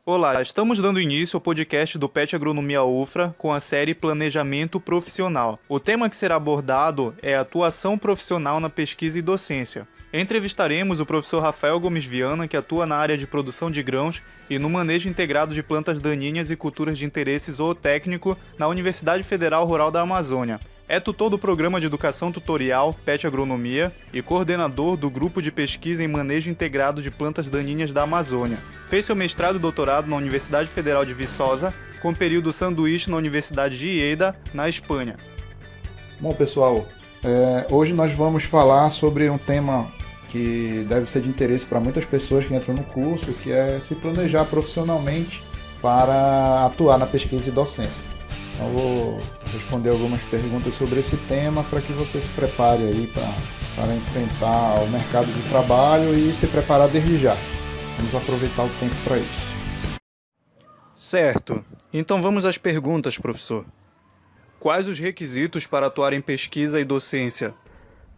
Olá, estamos dando início ao podcast do PET Agronomia UFRA com a série Planejamento Profissional. O tema que será abordado é a atuação profissional na pesquisa e docência. Entrevistaremos o professor Rafael Gomes Viana, que atua na área de produção de grãos e no manejo integrado de plantas daninhas e culturas de interesse zootécnico na Universidade Federal Rural da Amazônia. É tutor do Programa de Educação Tutorial PET Agronomia e coordenador do Grupo de Pesquisa em Manejo Integrado de Plantas Daninhas da Amazônia. Fez seu mestrado e doutorado na Universidade Federal de Viçosa, com período sanduíche na Universidade de Lleida, na Espanha. Bom, pessoal, hoje nós vamos falar sobre um tema que deve ser de interesse para muitas pessoas que entram no curso, que é se planejar profissionalmente para atuar na pesquisa e docência. Então, vou responder algumas perguntas sobre esse tema para que você se prepare aí para enfrentar o mercado de trabalho e se preparar desde já. Vamos aproveitar o tempo para isso. Certo. Então vamos às perguntas, professor. Quais os requisitos para atuar em pesquisa e docência?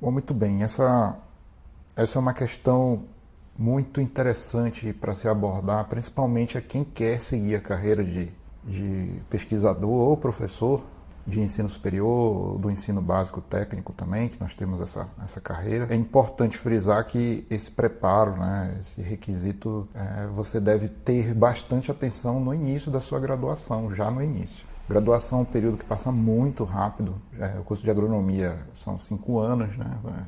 Bom, muito bem. Essa é uma questão muito interessante para se abordar, principalmente a quem quer seguir a carreira de pesquisador ou professor de ensino superior, do ensino básico técnico também, que nós temos essa carreira. É importante frisar que esse preparo, esse requisito, você deve ter bastante atenção no início da sua graduação, já no início. Graduação é um período que passa muito rápido. O curso de agronomia são 5 anos,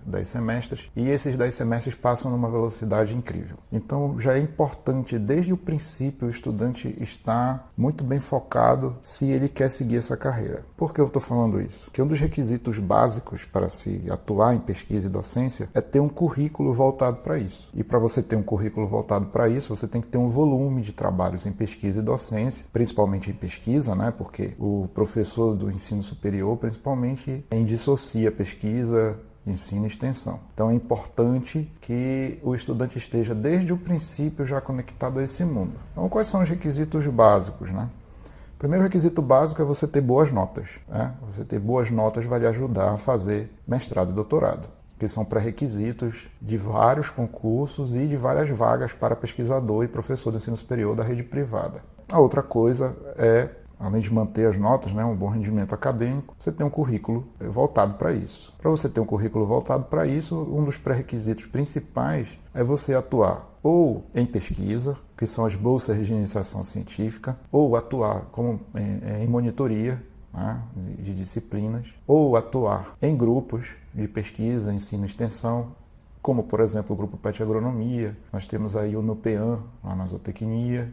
10 semestres, e esses 10 semestres passam numa velocidade incrível. Então já é importante, desde o princípio, o estudante estar muito bem focado se ele quer seguir essa carreira. Por que eu estou falando isso? Porque um dos requisitos básicos para se atuar em pesquisa e docência é ter um currículo voltado para isso. E para você ter um currículo voltado para isso, você tem que ter um volume de trabalhos em pesquisa e docência, principalmente em pesquisa, porque o professor do ensino superior, principalmente, dissocia pesquisa, ensino e extensão. Então é importante que o estudante esteja desde o princípio já conectado a esse mundo. Então quais são os requisitos básicos? O primeiro requisito básico é você ter boas notas. Você ter boas notas vai lhe ajudar a fazer mestrado e doutorado, que são pré-requisitos de vários concursos e de várias vagas para pesquisador e professor do ensino superior da rede privada. A outra coisa é, além de manter as notas, um bom rendimento acadêmico, você tem um currículo voltado para isso. Para você ter um currículo voltado para isso, um dos pré-requisitos principais é você atuar ou em pesquisa, que são as bolsas de iniciação científica, ou atuar em monitoria de disciplinas, ou atuar em grupos de pesquisa, ensino e extensão, como, por exemplo, o Grupo PET Agronomia. Nós temos aí o NUPEAN, lá na zootecnia,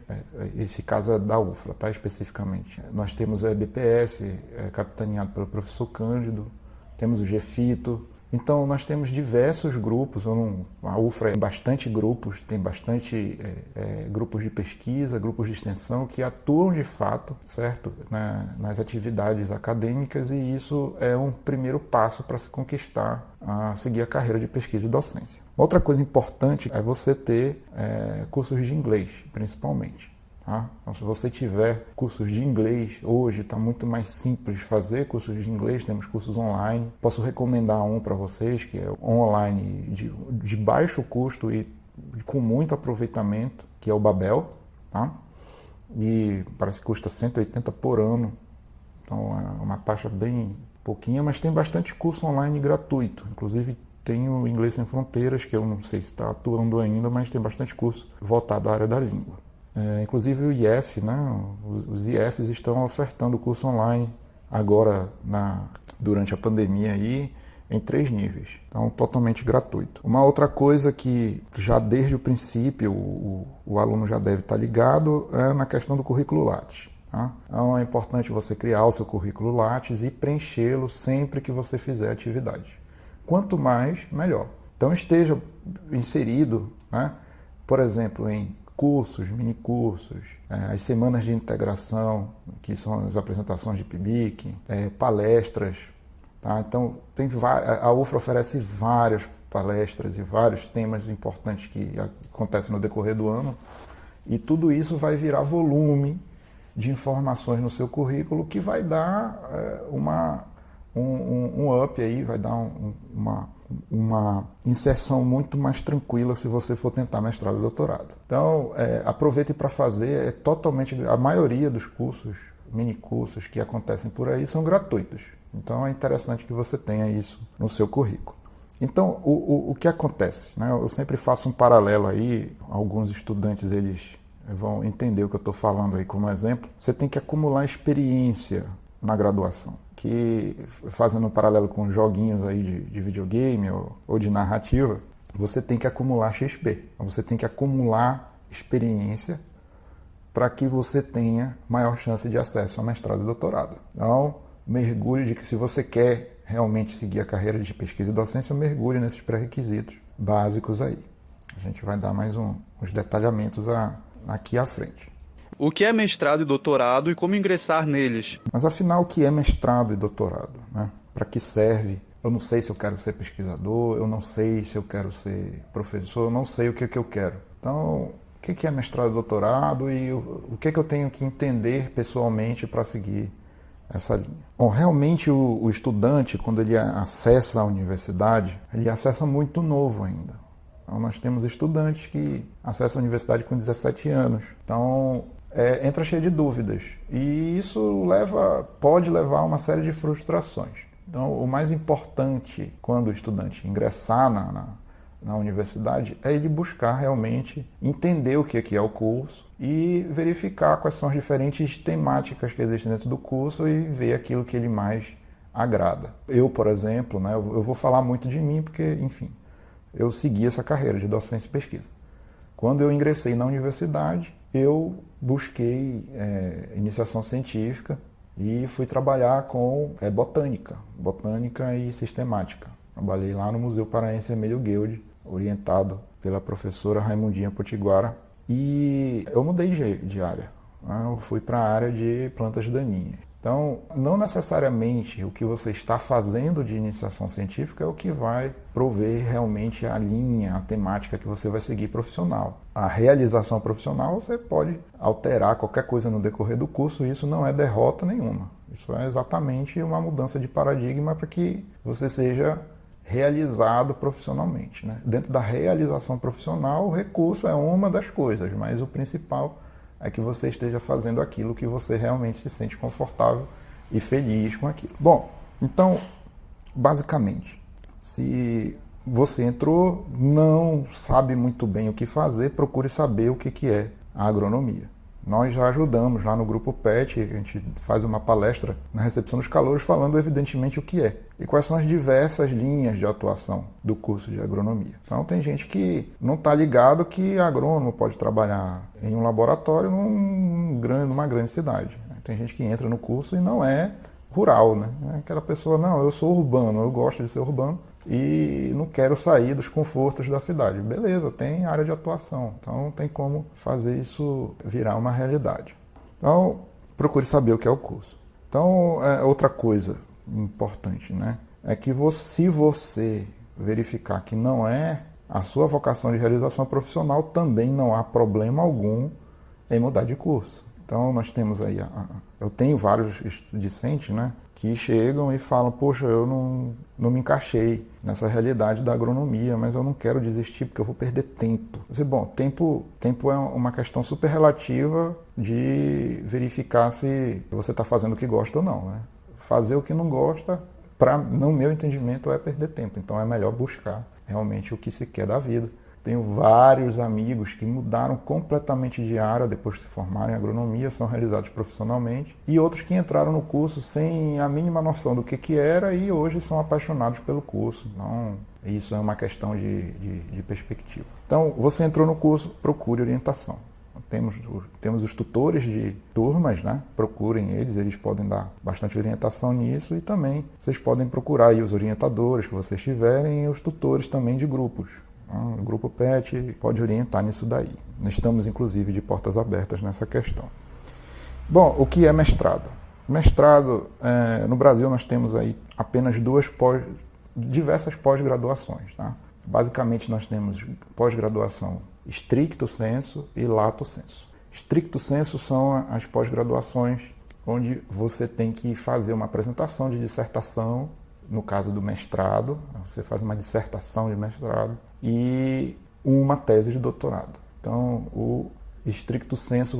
esse caso é da UFRA, especificamente. Nós temos o EBPS, capitaneado pelo professor Cândido, temos o GFITO. Então, nós temos diversos grupos, a UFRA tem bastante grupos, tem bastante grupos de pesquisa, grupos de extensão que atuam de fato, certo, nas atividades acadêmicas, e isso é um primeiro passo para se conquistar, a seguir a carreira de pesquisa e docência. Outra coisa importante é você ter cursos de inglês, principalmente. Então, se você tiver cursos de inglês, hoje está muito mais simples fazer cursos de inglês, temos cursos online. Posso recomendar um para vocês, que é online de baixo custo e com muito aproveitamento, que é o Babel. E parece que custa 180 por ano, então é uma taxa bem pouquinha, mas tem bastante curso online gratuito. Inclusive tem o Inglês Sem Fronteiras, que eu não sei se está atuando ainda, mas tem bastante curso voltado à área da língua. Inclusive o IF, os IFs estão ofertando curso online agora, durante a pandemia, aí, em 3 níveis, então totalmente gratuito. Uma outra coisa que já desde o princípio o aluno já deve estar ligado é na questão do currículo Lattes. Então é importante você criar o seu currículo Lattes e preenchê-lo sempre que você fizer atividade. Quanto mais, melhor. Então esteja inserido, por exemplo, em cursos, minicursos, as semanas de integração, que são as apresentações de PIBIC, palestras. Então, a UFRA oferece várias palestras e vários temas importantes que acontecem no decorrer do ano, e tudo isso vai virar volume de informações no seu currículo que vai dar um up aí, vai dar uma inserção muito mais tranquila se você for tentar mestrado e doutorado. Então, aproveite para fazer, a maioria dos cursos, minicursos que acontecem por aí são gratuitos. Então, é interessante que você tenha isso no seu currículo. Então, o que acontece? Né? Eu sempre faço um paralelo aí, alguns estudantes eles vão entender o que eu estou falando aí como exemplo. Você tem que acumular experiência na graduação, que fazendo um paralelo com joguinhos aí de videogame ou de narrativa, você tem que acumular XP, você tem que acumular experiência para que você tenha maior chance de acesso ao mestrado e doutorado. Então, mergulhe de que se você quer realmente seguir a carreira de pesquisa e docência, mergulhe nesses pré-requisitos básicos aí. A gente vai dar mais uns detalhamentos aqui à frente. O que é mestrado e doutorado e como ingressar neles? Mas afinal, o que é mestrado e doutorado? Né? Para que serve? Eu não sei se eu quero ser pesquisador, eu não sei se eu quero ser professor, eu não sei o que eu quero. Então, o que é mestrado e doutorado e o que eu tenho que entender pessoalmente para seguir essa linha? Bom, realmente o estudante, quando ele acessa a universidade, ele acessa muito novo ainda. Então, nós temos estudantes que acessam a universidade com 17 anos. Então, entra cheio de dúvidas. E isso pode levar a uma série de frustrações. Então, o mais importante quando o estudante ingressar na universidade é ele buscar realmente entender o que é o curso e verificar quais são as diferentes temáticas que existem dentro do curso e ver aquilo que ele mais agrada. Eu, por exemplo, né, eu vou falar muito de mim porque, enfim, eu segui essa carreira de docência e pesquisa. Quando eu ingressei na universidade, eu busquei iniciação científica e fui trabalhar com botânica e sistemática. Trabalhei lá no Museu Paraense Emílio Guild, orientado pela professora Raimundinha Potiguara, e eu mudei de área. Eu fui para a área de plantas daninhas. Então, não necessariamente o que você está fazendo de iniciação científica é o que vai prover realmente a linha, a temática que você vai seguir profissional. A realização profissional você pode alterar qualquer coisa no decorrer do curso, e isso não é derrota nenhuma. Isso é exatamente uma mudança de paradigma para que você seja realizado profissionalmente, né? Dentro da realização profissional, o recurso é uma das coisas, mas o principal é que você esteja fazendo aquilo que você realmente se sente confortável e feliz com aquilo. Bom, então, basicamente, se você entrou, não sabe muito bem o que fazer, procure saber o que é a agronomia. Nós já ajudamos lá no Grupo PET, a gente faz uma palestra na recepção dos calouros falando evidentemente o que é e quais são as diversas linhas de atuação do curso de agronomia. Então tem gente que não está ligado que agrônomo pode trabalhar em um laboratório numa grande cidade. Tem gente que entra no curso e não é rural, né? Aquela pessoa, não, eu sou urbano, eu gosto de ser urbano e não quero sair dos confortos da cidade. Beleza, tem área de atuação, então tem como fazer isso virar uma realidade. Então, procure saber o que é o curso. Então, outra coisa importante, né, é que se você verificar que não é a sua vocação de realização profissional, também não há problema algum em mudar de curso. Então, nós temos aí, eu tenho vários discentes, né, que chegam e falam, poxa, eu não me encaixei nessa realidade da agronomia, mas eu não quero desistir porque eu vou perder tempo. Bom, tempo é uma questão super relativa de verificar se você está fazendo o que gosta ou não, né? Fazer o que não gosta, no meu entendimento, é perder tempo. Então é melhor buscar realmente o que se quer da vida. Tenho vários amigos que mudaram completamente de área depois de se formarem em agronomia, são realizados profissionalmente, e outros que entraram no curso sem a mínima noção do que era e hoje são apaixonados pelo curso. Então, isso é uma questão de perspectiva. Então, você entrou no curso, procure orientação. Temos os tutores de turmas, né? Procurem eles podem dar bastante orientação nisso, e também vocês podem procurar aí os orientadores que vocês tiverem e os tutores também de grupos. O Grupo PET pode orientar nisso daí. Nós estamos, inclusive, de portas abertas nessa questão. Bom, o que é mestrado? Mestrado, no Brasil nós temos aí apenas diversas pós-graduações. Tá? Basicamente nós temos pós-graduação stricto sensu e lato sensu. Stricto sensu são as pós-graduações onde você tem que fazer uma apresentação de dissertação no caso do mestrado, você faz uma dissertação de mestrado e uma tese de doutorado. Então, o stricto sensu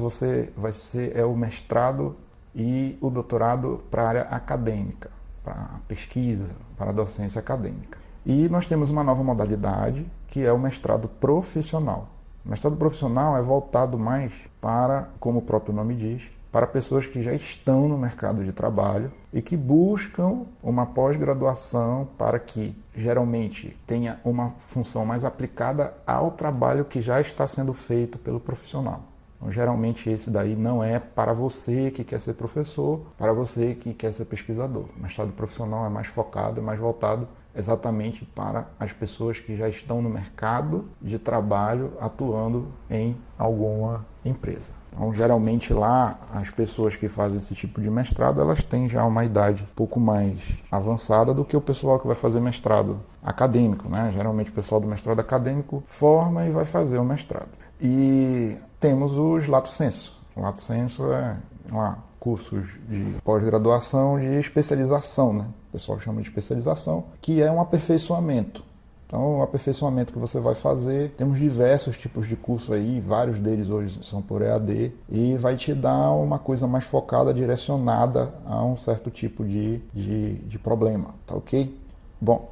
é o mestrado e o doutorado para a área acadêmica, para a pesquisa, para a docência acadêmica. E nós temos uma nova modalidade, que é o mestrado profissional. O mestrado profissional é voltado mais para, como o próprio nome diz, para pessoas que já estão no mercado de trabalho e que buscam uma pós-graduação para que, geralmente, tenha uma função mais aplicada ao trabalho que já está sendo feito pelo profissional. Então, geralmente, esse daí não é para você que quer ser professor, para você que quer ser pesquisador. O mestrado profissional é mais focado, é mais voltado exatamente para as pessoas que já estão no mercado de trabalho atuando em alguma empresa. Então, geralmente lá, as pessoas que fazem esse tipo de mestrado, elas têm já uma idade um pouco mais avançada do que o pessoal que vai fazer mestrado acadêmico, né? Geralmente o pessoal do mestrado acadêmico forma e vai fazer o mestrado. E temos os lato sensu. O lato sensu é lá, cursos de pós-graduação de especialização, né? O pessoal chama de especialização, que é um aperfeiçoamento. Então, o aperfeiçoamento que você vai fazer, temos diversos tipos de curso aí, vários deles hoje são por EAD, e vai te dar uma coisa mais focada, direcionada a um certo tipo de problema, tá ok? Bom,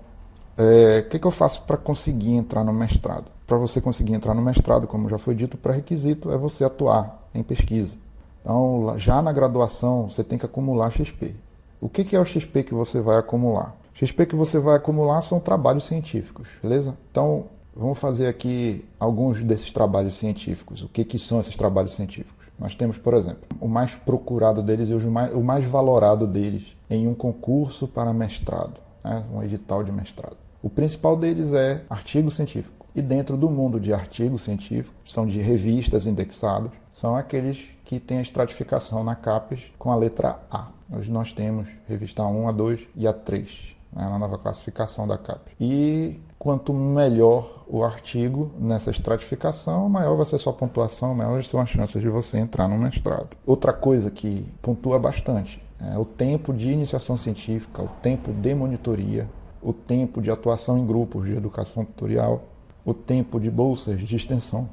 o que eu faço para conseguir entrar no mestrado? Para você conseguir entrar no mestrado, como já foi dito, o pré-requisito é você atuar em pesquisa. Então, já na graduação, você tem que acumular XP. O que é o XP que você vai acumular? O XP que você vai acumular são trabalhos científicos, beleza? Então, vamos fazer aqui alguns desses trabalhos científicos. O que são esses trabalhos científicos? Nós temos, por exemplo, o mais procurado deles e o mais valorado deles em um concurso para mestrado, né? Um edital de mestrado. O principal deles é artigo científico. E dentro do mundo de artigos científicos, são de revistas indexadas, são aqueles que têm a estratificação na CAPES com a letra A. Hoje nós temos revista A1, A2 e A3, né, na nova classificação da CAPES. E quanto melhor o artigo nessa estratificação, maior vai ser sua pontuação, maiores são as chances de você entrar no mestrado. Outra coisa que pontua bastante é o tempo de iniciação científica, o tempo de monitoria, o tempo de atuação em grupos de educação tutorial, o tempo de bolsas de extensão,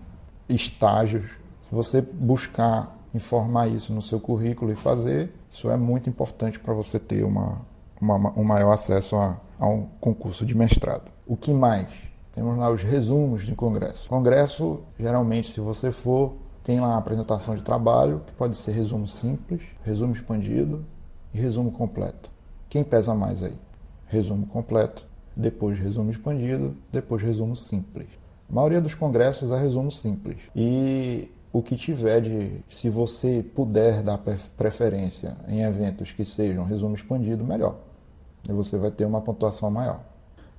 estágios. Se você buscar informar isso no seu currículo e fazer, isso é muito importante para você ter um maior acesso a um concurso de mestrado. O que mais? Temos lá os resumos de congresso. Congresso, geralmente, se você for, tem lá a apresentação de trabalho, que pode ser resumo simples, resumo expandido e resumo completo. Quem pesa mais aí? Resumo completo, depois resumo expandido, depois resumo simples. A maioria dos congressos é resumo simples. E o que tiver se você puder dar preferência em eventos que sejam resumo expandido, melhor. E você vai ter uma pontuação maior.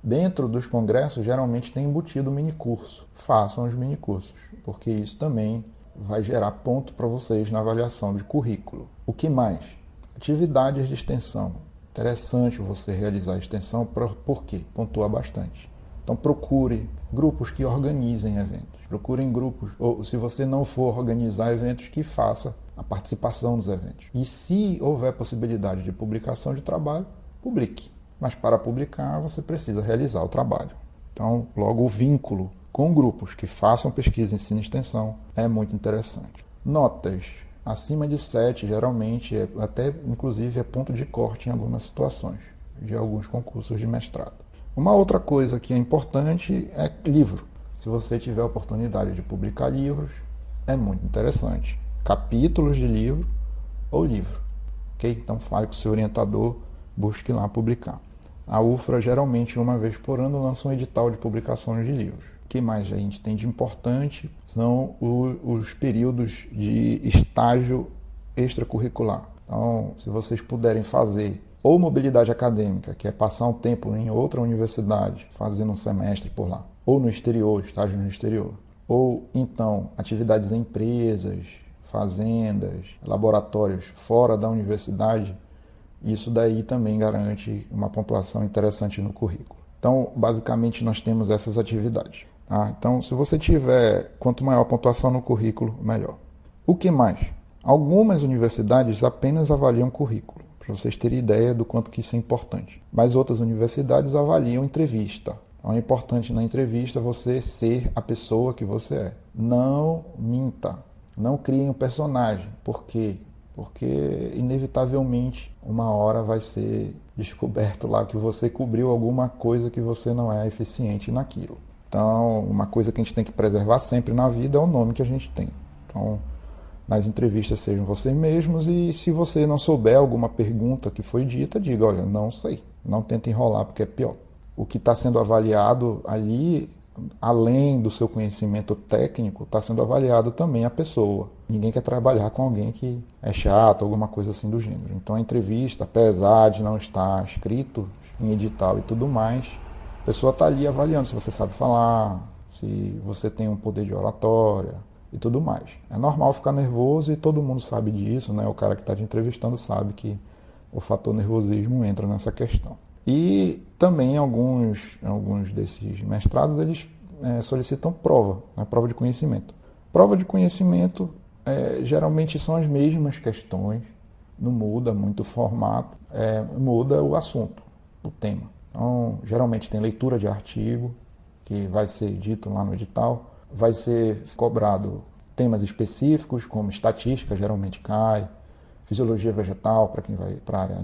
Dentro dos congressos, geralmente tem embutido minicurso. Façam os minicursos, porque isso também vai gerar ponto para vocês na avaliação de currículo. O que mais? Atividades de extensão. Interessante você realizar a extensão, por quê? Pontua bastante. Então procure grupos que organizem eventos. Procurem grupos, ou se você não for organizar eventos, que faça a participação dos eventos. E se houver possibilidade de publicação de trabalho, publique. Mas para publicar, você precisa realizar o trabalho. Então, logo o vínculo com grupos que façam pesquisa, ensino e extensão é muito interessante. Notas. Acima de 7, geralmente, até inclusive é ponto de corte em algumas situações, de alguns concursos de mestrado. Uma outra coisa que é importante é livro. Se você tiver a oportunidade de publicar livros, é muito interessante. Capítulos de livro ou livro. Okay? Então fale com o seu orientador, busque lá publicar. A UFRA, geralmente, uma vez por ano, lança um edital de publicação de livros. O que mais a gente tem de importante são os períodos de estágio extracurricular. Então, se vocês puderem fazer ou mobilidade acadêmica, que é passar um tempo em outra universidade, fazendo um semestre por lá, ou no exterior, estágio no exterior, ou então atividades em empresas, fazendas, laboratórios fora da universidade, isso daí também garante uma pontuação interessante no currículo. Então, basicamente, nós temos essas atividades. Tá? Então, se você tiver, quanto maior a pontuação no currículo, melhor. O que mais? Algumas universidades apenas avaliam currículo. para vocês terem ideia do quanto que isso é importante. Mas outras universidades avaliam entrevista. Então é importante na entrevista você ser a pessoa que você é. Não minta, não crie um personagem. Por quê? Porque inevitavelmente uma hora vai ser descoberto lá que você cobriu alguma coisa que você não é eficiente naquilo. Então, uma coisa que a gente tem que preservar sempre na vida é o nome que a gente tem. Então, nas entrevistas sejam vocês mesmos e se você não souber alguma pergunta que foi dita, diga, olha, não sei, não tenta enrolar porque é pior. O que está sendo avaliado ali, além do seu conhecimento técnico, está sendo avaliado também a pessoa. Ninguém quer trabalhar com alguém que é chato, alguma coisa assim do gênero. Então a entrevista, apesar de não estar escrito em edital e tudo mais, a pessoa está ali avaliando se você sabe falar, se você tem um poder de oratória e tudo mais. É normal ficar nervoso e todo mundo sabe disso, né? O cara que está te entrevistando sabe que o fator nervosismo entra nessa questão. E também alguns desses mestrados, eles solicitam prova, né? Prova de conhecimento. Prova de conhecimento geralmente são as mesmas questões, não muda muito o formato, muda o assunto, o tema. Então, geralmente tem leitura de artigo, que vai ser dito lá no edital, vai ser cobrado temas específicos, como estatística, geralmente cai, fisiologia vegetal, para quem vai para a área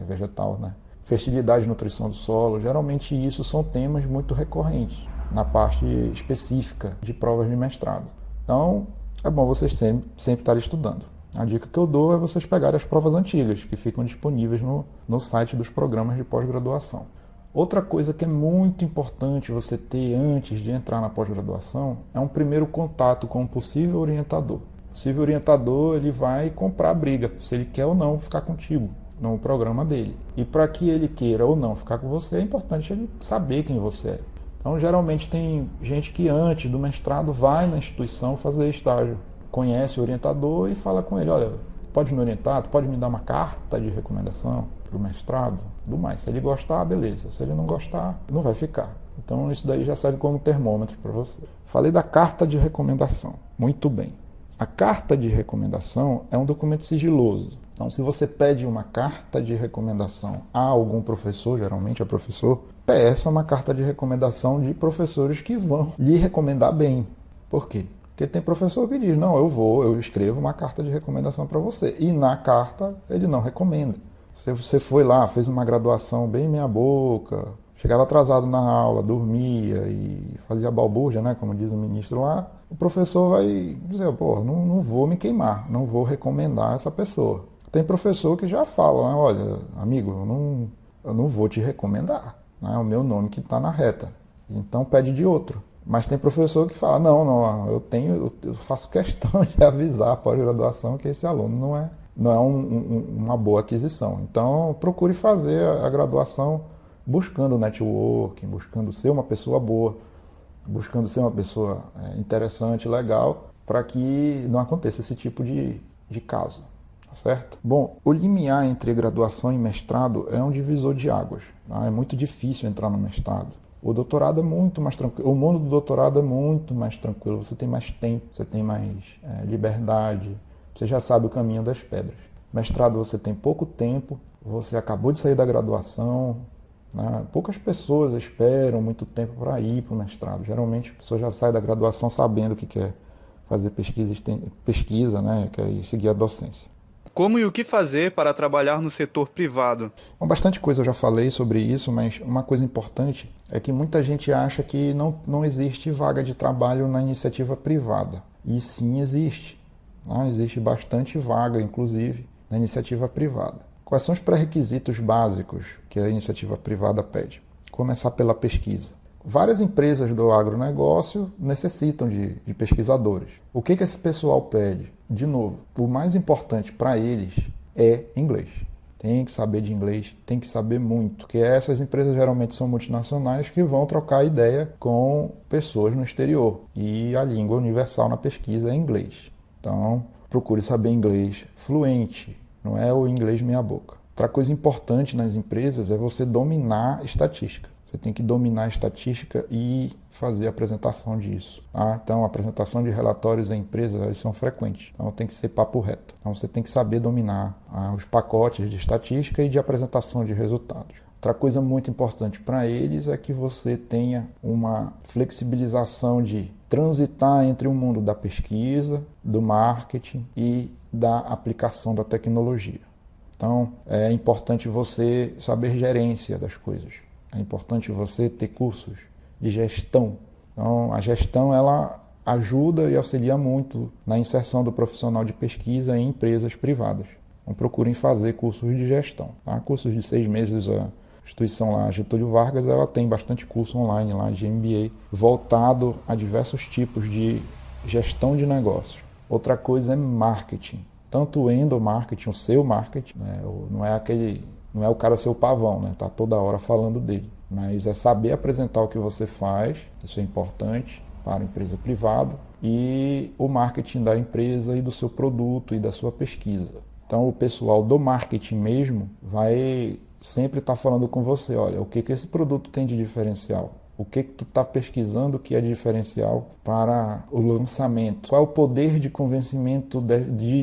vegetal, né? Fertilidade e nutrição do solo, geralmente isso são temas muito recorrentes na parte específica de provas de mestrado. Então, é bom vocês sempre estarem estudando. A dica que eu dou é vocês pegarem as provas antigas, que ficam disponíveis no site dos programas de pós-graduação. Outra coisa que é muito importante você ter antes de entrar na pós-graduação é um primeiro contato com um possível orientador. O possível orientador ele vai comprar a briga, se ele quer ou não ficar contigo no programa dele. E para que ele queira ou não ficar com você, é importante ele saber quem você é. Então, geralmente tem gente que antes do mestrado vai na instituição fazer estágio, conhece o orientador e fala com ele, olha, pode me orientar, tu pode me dar uma carta de recomendação para o mestrado, tudo mais. Se ele gostar, beleza. Se ele não gostar, não vai ficar. Então, isso daí já serve como termômetro para você. Falei da carta de recomendação. Muito bem. A carta de recomendação é um documento sigiloso. Então, se você pede uma carta de recomendação a algum professor, geralmente é professor, peça uma carta de recomendação de professores que vão lhe recomendar bem. Por quê? Porque tem professor que diz, não, eu escrevo uma carta de recomendação para você. E na carta ele não recomenda. Se você foi lá, fez uma graduação bem meia boca, chegava atrasado na aula, dormia e fazia balbúrdia, né, como diz o ministro lá, o professor vai dizer, pô, não vou me queimar, não vou recomendar essa pessoa. Tem professor que já fala, né, olha, amigo, eu não vou te recomendar, né, é o meu nome que está na reta, então pede de outro. Mas tem professor que fala, não, eu faço questão de avisar a pós-graduação que esse aluno não é uma boa aquisição. Então, procure fazer a graduação buscando networking, buscando ser uma pessoa boa, buscando ser uma pessoa interessante, legal, para que não aconteça esse tipo de caso, tá certo? Bom, o limiar entre graduação e mestrado é um divisor de águas, tá? É muito difícil entrar no mestrado. O doutorado é muito mais tranquilo, o mundo do doutorado é muito mais tranquilo, você tem mais tempo, você tem mais liberdade, você já sabe o caminho das pedras. Mestrado você tem pouco tempo, você acabou de sair da graduação, né? Poucas pessoas esperam muito tempo para ir para o mestrado. Geralmente a pessoa já sai da graduação sabendo que quer fazer pesquisa, né? Quer seguir a docência. Como e o que fazer para trabalhar no setor privado? Bom, bastante coisa eu já falei sobre isso, mas uma coisa importante é que muita gente acha que não existe vaga de trabalho na iniciativa privada. E sim existe. Existe bastante vaga, inclusive, na iniciativa privada. Quais são os pré-requisitos básicos que a iniciativa privada pede? Começar pela pesquisa. Várias empresas do agronegócio necessitam de pesquisadores. O que esse pessoal pede? De novo, o mais importante para eles é inglês. Tem que saber de inglês, tem que saber muito, porque essas empresas geralmente são multinacionais que vão trocar ideia com pessoas no exterior. E a língua universal na pesquisa é inglês. Então, procure saber inglês fluente, não é o inglês meia boca. Outra coisa importante nas empresas é você dominar estatística. Você tem que dominar a estatística e fazer a apresentação disso. Tá? Então, a apresentação de relatórios em empresas eles são frequentes. Então, tem que ser papo reto. Então, você tem que saber dominar os pacotes de estatística e de apresentação de resultados. Outra coisa muito importante para eles é que você tenha uma flexibilização de transitar entre o mundo da pesquisa, do marketing e da aplicação da tecnologia. Então, é importante você saber gerência das coisas. É importante você ter cursos de gestão. Então, a gestão ela ajuda e auxilia muito na inserção do profissional de pesquisa em empresas privadas. Então, procurem fazer cursos de gestão. Tá? Cursos de 6 meses, a instituição lá, Getúlio Vargas, ela tem bastante curso online lá de MBA voltado a diversos tipos de gestão de negócios. Outra coisa é marketing. Tanto o endomarketing, o seu marketing, né? Não é o cara seu pavão, né? Tá toda hora falando dele. Mas é saber apresentar o que você faz, isso é importante para a empresa privada, e o marketing da empresa e do seu produto e da sua pesquisa. Então o pessoal do marketing mesmo vai sempre estar falando com você, olha, o que esse produto tem de diferencial? O que tu está pesquisando que é diferencial para o lançamento? Qual é o poder de convencimento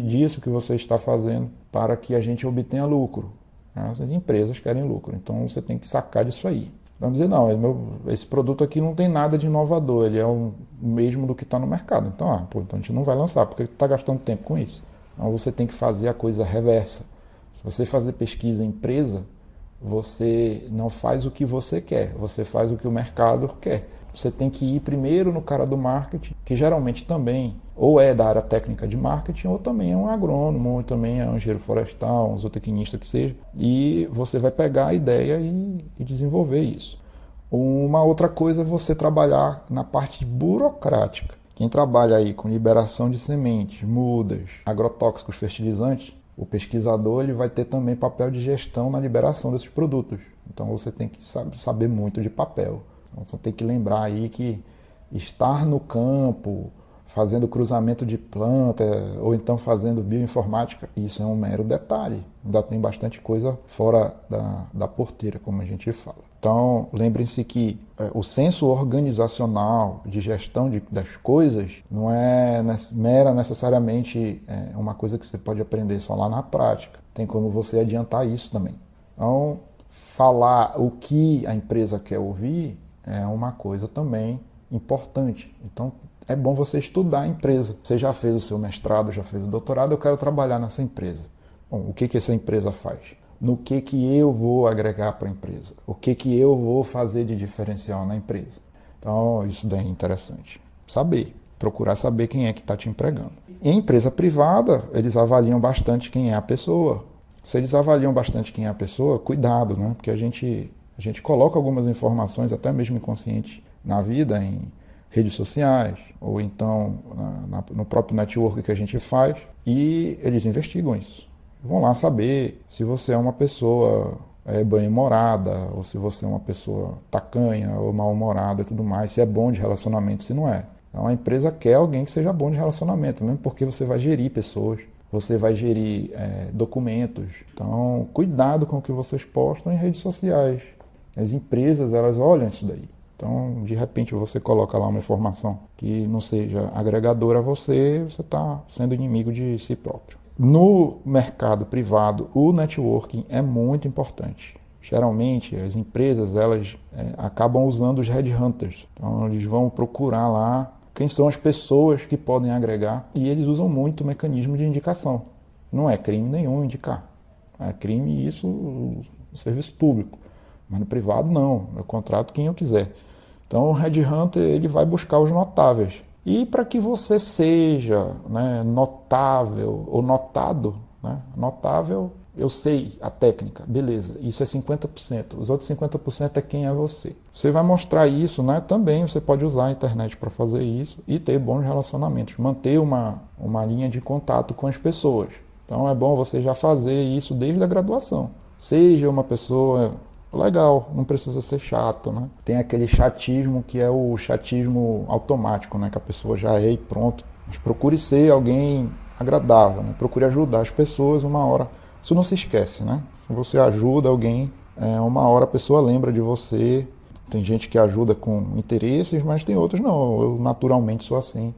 disso que você está fazendo para que a gente obtenha lucro? As empresas querem lucro, então você tem que sacar disso aí. Vamos dizer, não, esse produto aqui não tem nada de inovador, ele é o mesmo do que está no mercado. Então, então a gente não vai lançar, porque tu está gastando tempo com isso. Então você tem que fazer a coisa reversa. Se você fazer pesquisa em empresa, você não faz o que você quer, você faz o que o mercado quer. Você tem que ir primeiro no cara do marketing, que geralmente também ou é da área técnica de marketing, ou também é um agrônomo, ou também é um engenheiro florestal, um zootecnista que seja, e você vai pegar a ideia e desenvolver isso. Uma outra coisa é você trabalhar na parte burocrática. Quem trabalha aí com liberação de sementes, mudas, agrotóxicos, fertilizantes, o pesquisador ele vai ter também papel de gestão na liberação desses produtos. Então você tem que saber muito de papel. Então você tem que lembrar aí que estar no campo, fazendo cruzamento de planta, ou então fazendo bioinformática, isso é um mero detalhe. Ainda tem bastante coisa fora da porteira, como a gente fala. Então, lembrem-se que o senso organizacional de gestão das coisas não é necessariamente uma coisa que você pode aprender só lá na prática. Tem como você adiantar isso também. Então, falar o que a empresa quer ouvir é uma coisa também importante. Então, é bom você estudar a empresa. Você já fez o seu mestrado, já fez o doutorado, eu quero trabalhar nessa empresa. Bom, o que essa empresa faz? No que eu vou agregar para a empresa? O que eu vou fazer de diferencial na empresa? Então, isso daí é interessante. Saber, procurar saber quem é que está te empregando. Em empresa privada, eles avaliam bastante quem é a pessoa. Se eles avaliam bastante quem é a pessoa, cuidado, né? Porque a gente coloca algumas informações, até mesmo inconsciente, na vida, em redes sociais, ou então no próprio network que a gente faz, e eles investigam isso. Vão lá saber se você é uma pessoa bem-humorada, ou se você é uma pessoa tacanha ou mal-humorada e tudo mais, se é bom de relacionamento, se não é. Então a empresa quer alguém que seja bom de relacionamento, mesmo porque você vai gerir pessoas, você vai gerir documentos. Então, cuidado com o que vocês postam em redes sociais. As empresas, elas olham isso daí. Então, de repente, você coloca lá uma informação que não seja agregadora a você, você está sendo inimigo de si próprio. No mercado privado, o networking é muito importante. Geralmente, as empresas elas acabam usando os headhunters. Então, eles vão procurar lá quem são as pessoas que podem agregar e eles usam muito o mecanismo de indicação. Não é crime nenhum indicar. É crime isso no serviço público. Mas no privado não, eu contrato quem eu quiser. Então o headhunter ele vai buscar os notáveis. E para que você seja notável ou notado, notável, eu sei a técnica, beleza, isso é 50%, os outros 50% é quem é você. Você vai mostrar isso, também você pode usar a internet para fazer isso e ter bons relacionamentos, manter uma linha de contato com as pessoas. Então é bom você já fazer isso desde a graduação. Seja uma pessoa legal, não precisa ser chato, Tem aquele chatismo que é o chatismo automático, que a pessoa já é e pronto. Mas procure ser alguém agradável, Procure ajudar as pessoas uma hora. Isso não se esquece, Se você ajuda alguém, uma hora a pessoa lembra de você, Tem gente que ajuda com interesses, mas tem outros não. Eu naturalmente sou assim.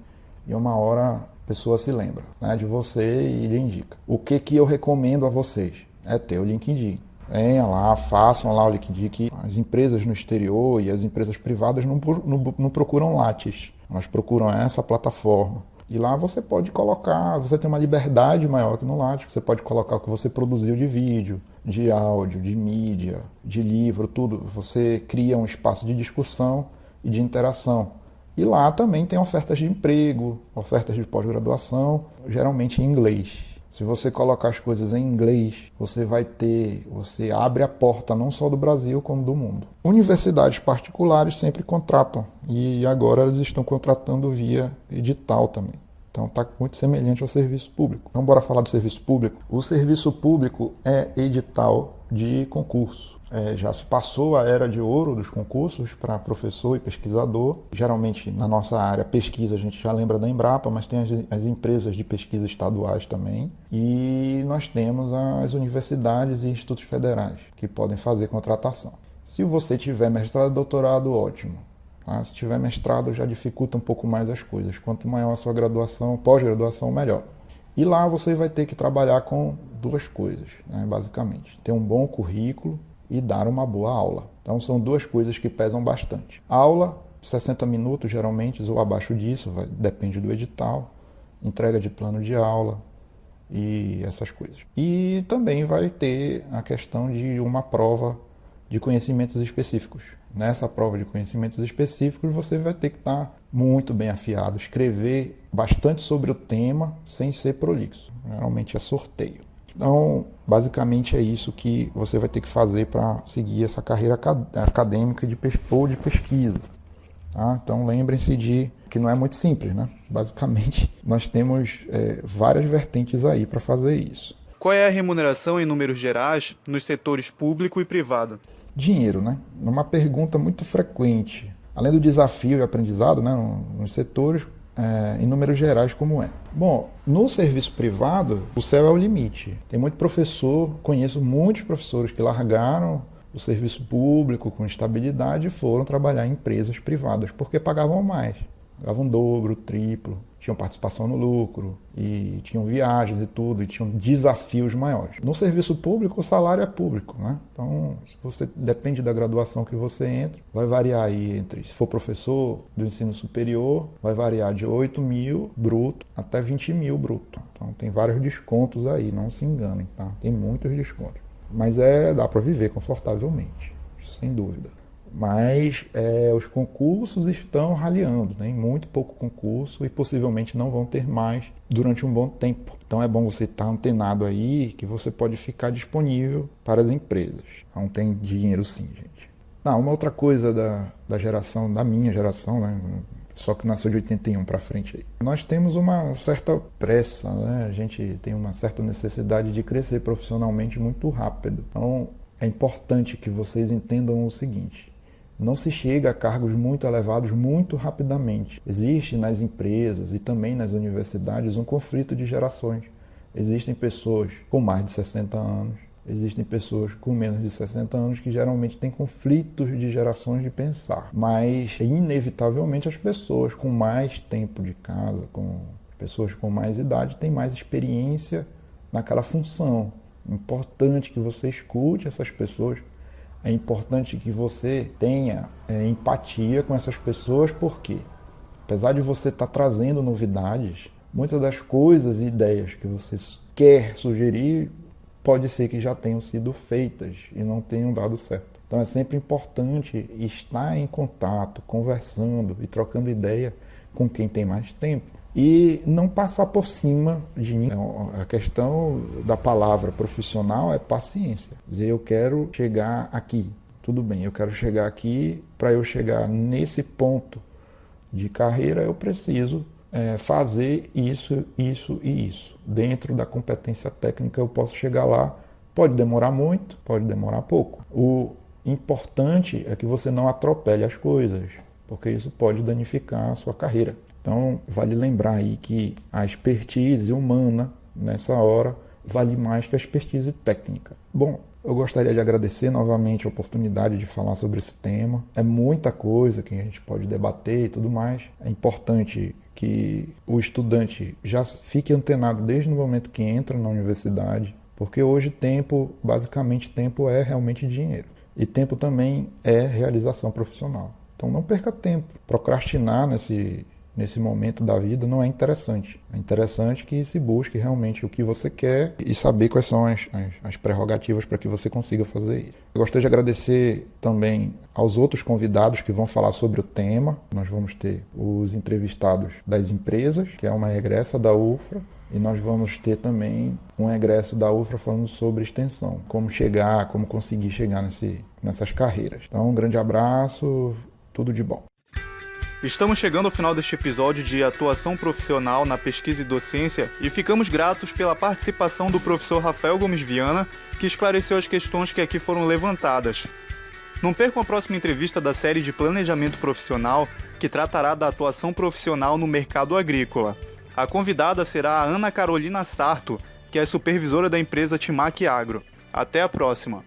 E uma hora a pessoa se lembra, né, de você e lhe indica. O que eu recomendo a vocês? É ter o LinkedIn. Venham lá, façam lá o LinkedIn, que as empresas no exterior e as empresas privadas não procuram Lattes. Elas procuram essa plataforma. E lá você pode colocar, você tem uma liberdade maior que no Lattes. Você pode colocar o que você produziu de vídeo, de áudio, de mídia, de livro, tudo. Você cria um espaço de discussão e de interação. E lá também tem ofertas de emprego, ofertas de pós-graduação, geralmente em inglês. Se você colocar as coisas em inglês, você abre a porta não só do Brasil, como do mundo. Universidades particulares sempre contratam, e agora elas estão contratando via edital também. Então está muito semelhante ao serviço público. Então bora falar do serviço público. O serviço público é edital de concurso. Já se passou a era de ouro dos concursos para professor e pesquisador. Geralmente, na nossa área, pesquisa, a gente já lembra da Embrapa, mas tem as empresas de pesquisa estaduais também. E nós temos as universidades e institutos federais que podem fazer contratação. Se você tiver mestrado e doutorado, ótimo. Tá? Se tiver mestrado, já dificulta um pouco mais as coisas. Quanto maior a sua graduação, pós-graduação, melhor. E lá você vai ter que trabalhar com duas coisas, né, basicamente. Ter um bom currículo e dar uma boa aula. Então são duas coisas que pesam bastante. A aula, 60 minutos geralmente, ou abaixo disso, depende do edital, entrega de plano de aula e essas coisas. E também vai ter a questão de uma prova de conhecimentos específicos. Nessa prova de conhecimentos específicos você vai ter que estar muito bem afiado, escrever bastante sobre o tema sem ser prolixo. Geralmente é sorteio. Então, basicamente é isso que você vai ter que fazer para seguir essa carreira acadêmica ou de pesquisa. Tá? Então, lembrem-se de que não é muito simples, né? Basicamente, nós temos várias vertentes aí para fazer isso. Qual é a remuneração em números gerais nos setores público e privado? Dinheiro, né? Uma pergunta muito frequente. Além do desafio e aprendizado, né, nos setores, em números gerais, como é? Bom, no serviço privado, o céu é o limite. Tem muito professor, conheço muitos professores que largaram o serviço público com estabilidade e foram trabalhar em empresas privadas, porque pagavam mais. Pagavam dobro, triplo, tinham participação no lucro, e tinham viagens e tudo, e tinham desafios maiores. No serviço público, o salário é público, né? Então, se você depende da graduação que você entra, vai variar aí se for professor do ensino superior, vai variar de 8 mil bruto até 20 mil bruto. Então, tem vários descontos aí, não se enganem, tá? Tem muitos descontos. Mas dá para viver confortavelmente, sem dúvida. Mas os concursos estão raliando, tem muito pouco concurso e possivelmente não vão ter mais durante um bom tempo. Então é bom você estar antenado aí, que você pode ficar disponível para as empresas. Então tem dinheiro sim, gente. Uma outra coisa da minha geração, né? Só que nasceu de 81 para frente aí. Nós temos uma certa pressa, né? A gente tem uma certa necessidade de crescer profissionalmente muito rápido. Então é importante que vocês entendam o seguinte: não se chega a cargos muito elevados muito rapidamente. Existe nas empresas e também nas universidades um conflito de gerações. Existem pessoas com mais de 60 anos, existem pessoas com menos de 60 anos que geralmente têm conflitos de gerações de pensar. Mas, inevitavelmente, as pessoas com mais tempo de casa, pessoas com mais idade, têm mais experiência naquela função. É importante que você escute essas pessoas. É importante que você tenha empatia com essas pessoas, porque, apesar de você estar trazendo novidades, muitas das coisas e ideias que você quer sugerir, pode ser que já tenham sido feitas e não tenham dado certo. Então é sempre importante estar em contato, conversando e trocando ideia com quem tem mais tempo. E não passar por cima de ninguém. A questão da palavra profissional é paciência. Dizer, eu quero chegar aqui. Tudo bem, eu quero chegar aqui. Para eu chegar nesse ponto de carreira, eu preciso fazer isso, isso e isso. Dentro da competência técnica eu posso chegar lá. Pode demorar muito, pode demorar pouco. O importante é que você não atropele as coisas, porque isso pode danificar a sua carreira. Então, vale lembrar aí que a expertise humana, nessa hora, vale mais que a expertise técnica. Bom, Eu gostaria de agradecer novamente a oportunidade de falar sobre esse tema. É muita coisa que a gente pode debater e tudo mais. É importante que o estudante já fique antenado desde o momento que entra na universidade, porque hoje basicamente tempo é realmente dinheiro. E tempo também é realização profissional. Então não perca tempo. Procrastinar nesse momento da vida não é interessante. É interessante que se busque realmente o que você quer e saber quais são as prerrogativas para que você consiga fazer isso. Eu gostaria de agradecer também aos outros convidados que vão falar sobre o tema. Nós vamos ter os entrevistados das empresas, que é uma egressa da UFRA, e nós vamos ter também um egresso da UFRA falando sobre extensão, como conseguir chegar nessas carreiras. Então, um grande abraço, tudo de bom. Estamos chegando ao final deste episódio de Atuação Profissional na Pesquisa e Docência e ficamos gratos pela participação do professor Rafael Gomes Viana, que esclareceu as questões que aqui foram levantadas. Não percam a próxima entrevista da série de Planejamento Profissional, que tratará da atuação profissional no mercado agrícola. A convidada será a Ana Carolina Sarto, que é supervisora da empresa Timac Agro. Até a próxima!